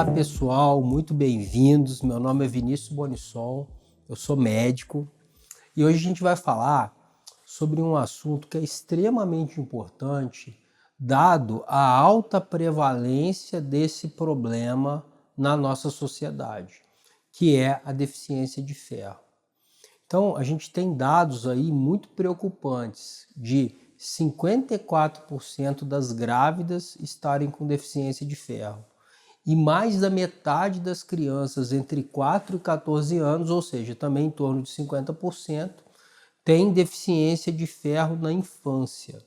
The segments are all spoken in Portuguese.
Olá pessoal, muito bem-vindos. Meu nome é Vinícius Bonissol, eu sou médico e hoje a gente vai falar sobre um assunto que é extremamente importante, dado a alta prevalência desse problema na nossa sociedade, que é a deficiência de ferro. Então, a gente tem dados aí muito preocupantes de 54% das grávidas estarem com deficiência de ferro. E mais da metade das crianças entre 4 e 14 anos, ou seja, também em torno de 50%, tem deficiência de ferro na infância.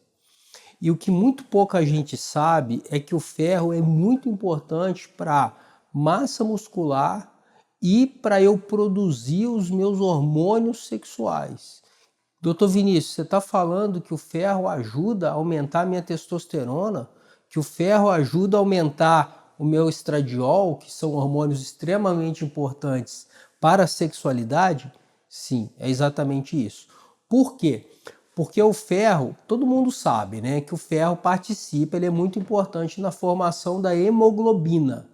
E o que muito pouca gente sabe é que o ferro é muito importante para massa muscular e para eu produzir os meus hormônios sexuais. Doutor Vinícius, você está falando que o ferro ajuda a aumentar a minha testosterona, que o ferro ajuda a aumentar o meu estradiol, que são hormônios extremamente importantes para a sexualidade? Sim, é exatamente isso. Por quê? Porque o ferro, todo mundo sabe, né, que o ferro participa, ele é muito importante na formação da hemoglobina,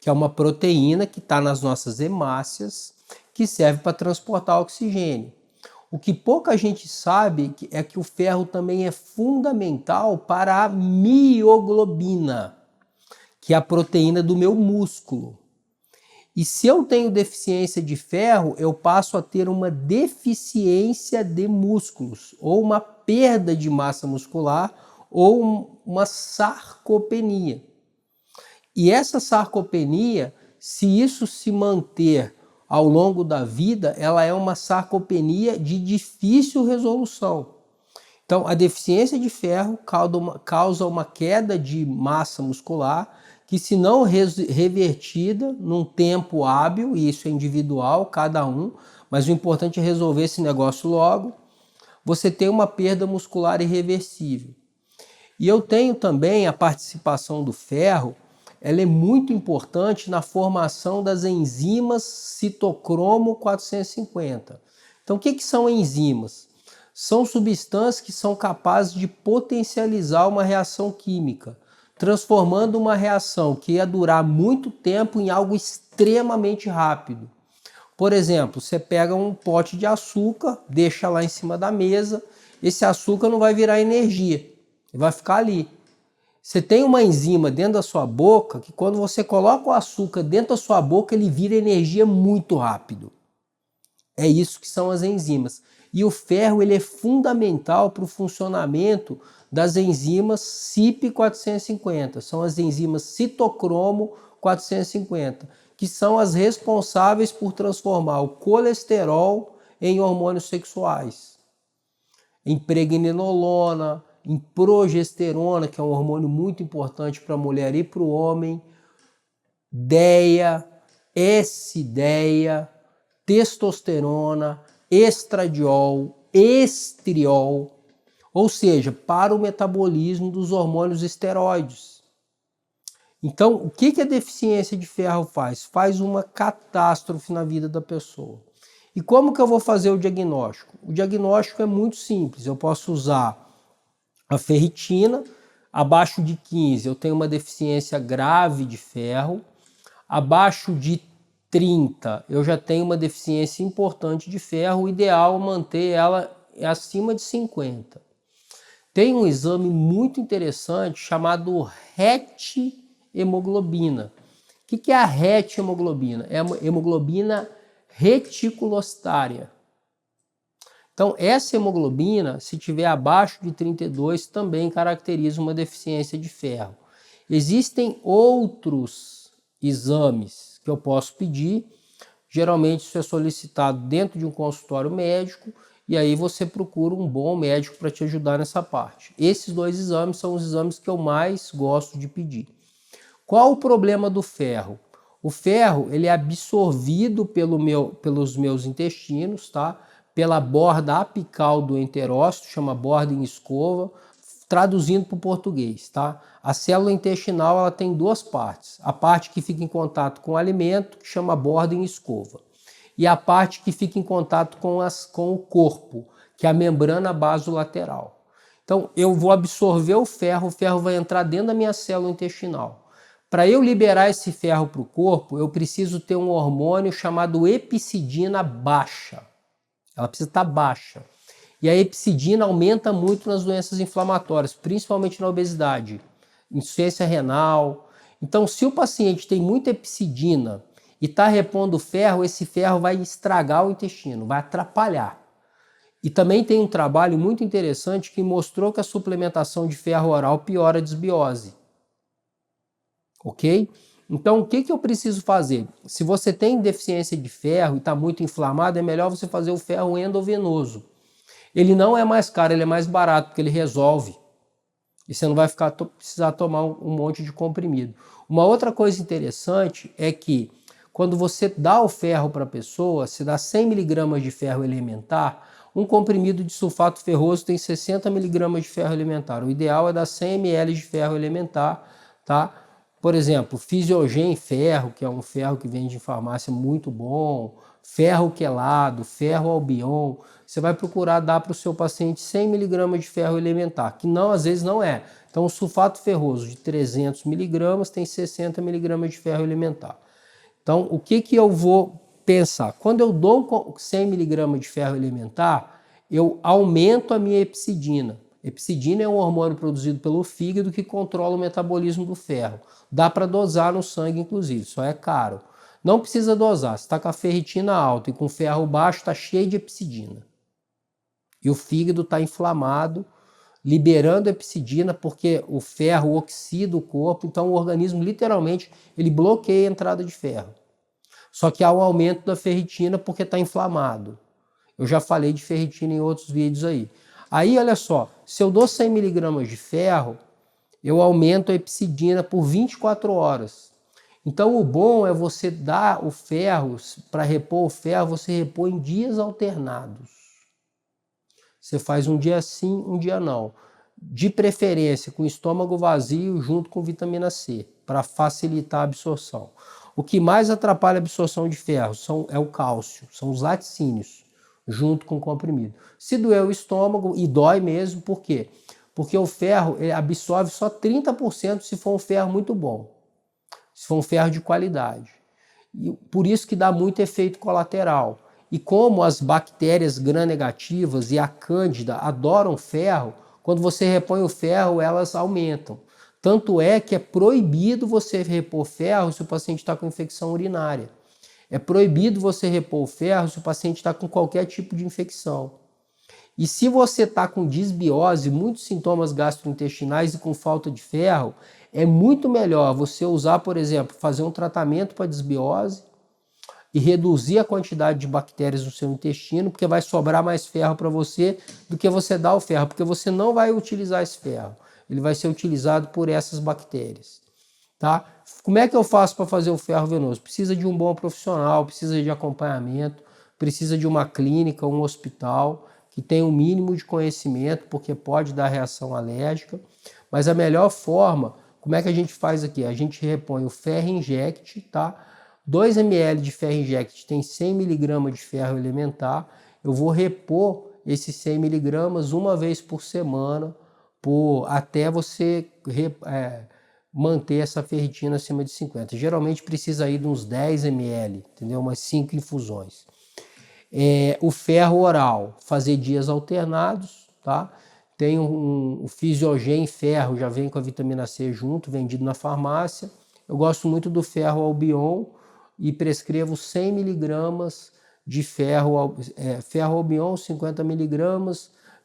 que é uma proteína que está nas nossas hemácias, que serve para transportar oxigênio. O que pouca gente sabe é que o ferro também é fundamental para a mioglobina, que é a proteína do meu músculo. E se eu tenho deficiência de ferro, eu passo a ter uma deficiência de músculos, ou uma perda de massa muscular, ou uma sarcopenia. E essa sarcopenia, se isso se manter ao longo da vida, ela é uma sarcopenia de difícil resolução. Então, a deficiência de ferro causa uma queda de massa muscular que, se não revertida num tempo hábil, e isso é individual, cada um, mas o importante é resolver esse negócio logo, você tem uma perda muscular irreversível. E eu tenho também a participação do ferro, ela é muito importante na formação das enzimas citocromo 450. Então, o que são enzimas? São substâncias que são capazes de potencializar uma reação química, transformando uma reação que ia durar muito tempo em algo extremamente rápido. Por exemplo, você pega um pote de açúcar, deixa lá em cima da mesa, esse açúcar não vai virar energia, ele vai ficar ali. Você tem uma enzima dentro da sua boca que, quando você coloca o açúcar dentro da sua boca, ele vira energia muito rápido. É isso que são as enzimas. E o ferro, ele é fundamental para o funcionamento das enzimas CYP450. São as enzimas citocromo 450, que são as responsáveis por transformar o colesterol em hormônios sexuais, em pregnenolona, em progesterona, que é um hormônio muito importante para a mulher e para o homem, DEA, S-DEA, testosterona, estradiol, estriol, ou seja, para o metabolismo dos hormônios esteroides. Então, o que a deficiência de ferro faz? Faz uma catástrofe na vida da pessoa. E como que eu vou fazer o diagnóstico? O diagnóstico é muito simples. Eu posso usar a ferritina, abaixo de 15 eu tenho uma deficiência grave de ferro, abaixo de 30 eu já tenho uma deficiência importante de ferro, o ideal é manter ela acima de 50. Tem um exame muito interessante chamado RET-hemoglobina. O que é a RET-hemoglobina? É a hemoglobina reticulocitária. Então, essa hemoglobina, se tiver abaixo de 32, também caracteriza uma deficiência de ferro. Existem outros exames que eu posso pedir. Geralmente isso é solicitado dentro de um consultório médico, e aí você procura um bom médico para te ajudar nessa parte. Esses dois exames são os exames que eu mais gosto de pedir. Qual o problema do ferro? O ferro, ele é absorvido pelos meus intestinos, tá? Pela borda apical do enterócito, chama borda em escova, traduzindo para o português, tá? A célula intestinal, ela tem duas partes. A parte que fica em contato com o alimento, que chama borda em escova. E a parte que fica em contato com o corpo, que é a membrana basolateral. Então, eu vou absorver o ferro vai entrar dentro da minha célula intestinal. Para eu liberar esse ferro para o corpo, eu preciso ter um hormônio chamado epsidina baixa. Ela precisa estar baixa. E a epsidina aumenta muito nas doenças inflamatórias, principalmente na obesidade, insuficiência renal. Então, se o paciente tem muita epsidina e está repondo ferro, esse ferro vai estragar o intestino, vai atrapalhar. E também tem um trabalho muito interessante que mostrou que a suplementação de ferro oral piora a desbiose. Ok? Então, o que eu preciso fazer? Se você tem deficiência de ferro e está muito inflamado, é melhor você fazer o ferro endovenoso. Ele não é mais caro, ele é mais barato, porque ele resolve. E você não vai precisar tomar um monte de comprimido. Uma outra coisa interessante é que quando você dá o ferro para a pessoa, se dá 100 mg de ferro elementar, um comprimido de sulfato ferroso tem 60 mg de ferro elementar. O ideal é dar 100 ml de ferro elementar, tá? Por exemplo, Fisiogen ferro, que é um ferro que vende em farmácia muito bom, ferro quelado, ferro albion. Você vai procurar dar para o seu paciente 100 mg de ferro elementar, que não, às vezes não é. Então, o sulfato ferroso de 300 mg tem 60 mg de ferro elementar. Então, o que eu vou pensar? Quando eu dou 100 mg de ferro elementar, eu aumento a minha epsidina. Epsidina é um hormônio produzido pelo fígado que controla o metabolismo do ferro. Dá para dosar no sangue, inclusive, só é caro. Não precisa dosar. Se está com a ferritina alta e com ferro baixo, está cheio de epsidina. E o fígado está inflamado, liberando epsidina, porque o ferro oxida o corpo, então o organismo literalmente ele bloqueia a entrada de ferro. Só que há um aumento da ferritina porque está inflamado. Eu já falei de ferritina em outros vídeos aí. Aí, olha só, se eu dou 100 mg de ferro, eu aumento a epsidina por 24 horas. Então, o bom é você dar o ferro, para repor o ferro, você repor em dias alternados. Você faz um dia sim, um dia não. De preferência com estômago vazio junto com vitamina C, para facilitar a absorção. O que mais atrapalha a absorção de ferro é o cálcio, são os laticínios, junto com o comprimido. Se doer o estômago, e dói mesmo, por quê? Porque o ferro absorve só 30% se for um ferro muito bom, se for um ferro de qualidade. E por isso que dá muito efeito colateral. E como as bactérias gram-negativas e a cândida adoram ferro, quando você repõe o ferro, elas aumentam. Tanto é que é proibido você repor ferro se o paciente está com infecção urinária. É proibido você repor o ferro se o paciente está com qualquer tipo de infecção. E se você está com disbiose, muitos sintomas gastrointestinais e com falta de ferro, é muito melhor você usar, por exemplo, fazer um tratamento para disbiose e reduzir a quantidade de bactérias no seu intestino, porque vai sobrar mais ferro para você do que você dar o ferro, porque você não vai utilizar esse ferro. Ele vai ser utilizado por essas bactérias. Tá? Como é que eu faço para fazer o ferro venoso? Precisa de um bom profissional, precisa de acompanhamento, precisa de uma clínica, um hospital que tenha um mínimo de conhecimento, porque pode dar reação alérgica. Mas a melhor forma, como é que a gente faz aqui? A gente repõe o ferro inject, tá? 2 ml de ferro inject tem 100 mg de ferro elementar. Eu vou repor esses 100 mg uma vez por semana, até você manter essa ferritina acima de 50. Geralmente precisa ir de uns 10 ml, entendeu? Umas 5 infusões. O ferro oral, fazer dias alternados, tá? Tem o Fisiogen ferro, já vem com a vitamina C junto, vendido na farmácia. Eu gosto muito do ferro albion e prescrevo 100 mg de ferro albion, 50 mg,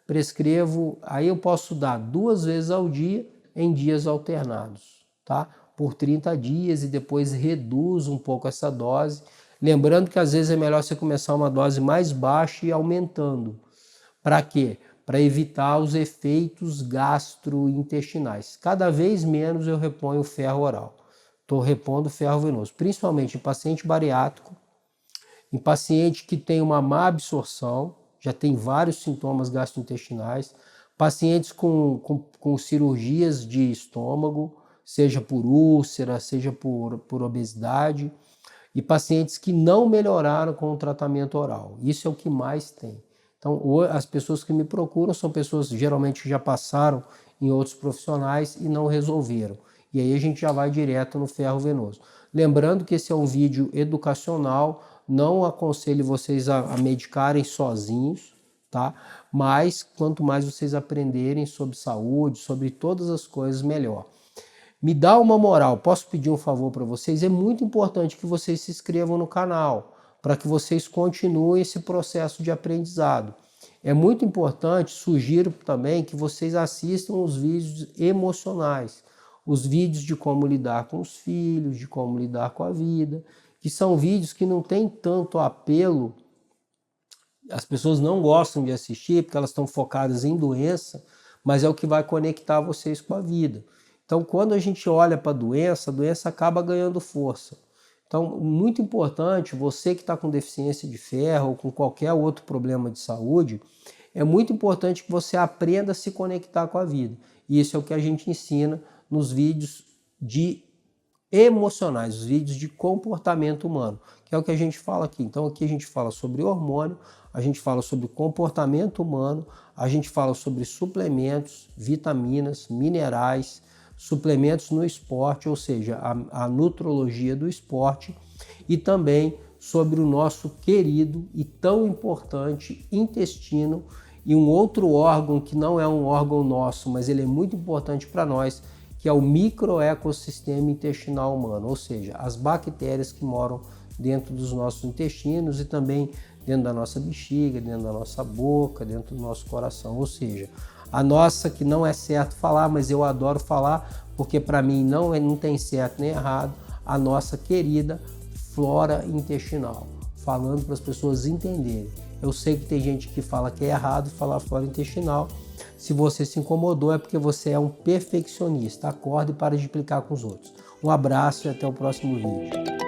prescrevo, aí eu posso dar 2 vezes ao dia em dias alternados, tá? Por 30 dias e depois reduzo um pouco essa dose. Lembrando que às vezes é melhor você começar uma dose mais baixa e ir aumentando. Para quê? Para evitar os efeitos gastrointestinais. Cada vez menos eu reponho o ferro oral. Estou repondo ferro venoso, principalmente em paciente bariátrico, em paciente que tem uma má absorção, já tem vários sintomas gastrointestinais, pacientes com cirurgias de estômago, seja por úlcera, seja por obesidade, e pacientes que não melhoraram com o tratamento oral. Isso é o que mais tem. Então, as pessoas que me procuram são pessoas geralmente que já passaram em outros profissionais e não resolveram. e aí a gente já vai direto no ferro venoso. Lembrando que esse é um vídeo educacional, não aconselho vocês a medicarem sozinhos, tá? Mas quanto mais vocês aprenderem sobre saúde, sobre todas as coisas, melhor. Me dá uma moral, posso pedir um favor para vocês? É muito importante que vocês se inscrevam no canal, para que vocês continuem esse processo de aprendizado. É muito importante, sugiro também que vocês assistam os vídeos emocionais, os vídeos de como lidar com os filhos, de como lidar com a vida, que são vídeos que não têm tanto apelo, as pessoas não gostam de assistir porque elas estão focadas em doença, mas é o que vai conectar vocês com a vida. Então, quando a gente olha para a doença acaba ganhando força. Então, muito importante, você que está com deficiência de ferro ou com qualquer outro problema de saúde, é muito importante que você aprenda a se conectar com a vida. E isso é o que a gente ensina nos vídeos emocionais, os vídeos de comportamento humano, que é o que a gente fala aqui. Então aqui a gente fala sobre hormônio, a gente fala sobre comportamento humano, a gente fala sobre suplementos, vitaminas, minerais, suplementos no esporte, ou seja, a nutrologia do esporte, e também sobre o nosso querido e tão importante intestino e um outro órgão que não é um órgão nosso, mas ele é muito importante para nós, que é o microecossistema intestinal humano, ou seja, as bactérias que moram dentro dos nossos intestinos e também dentro da nossa bexiga, dentro da nossa boca, dentro do nosso coração, ou seja, a nossa, que não é certo falar, mas eu adoro falar, porque para mim não tem certo nem errado, a nossa querida flora intestinal, falando para as pessoas entenderem. Eu sei que tem gente que fala que é errado falar flora intestinal. Se você se incomodou é porque você é um perfeccionista. Acorde e pare de implicar com os outros. Um abraço e até o próximo vídeo.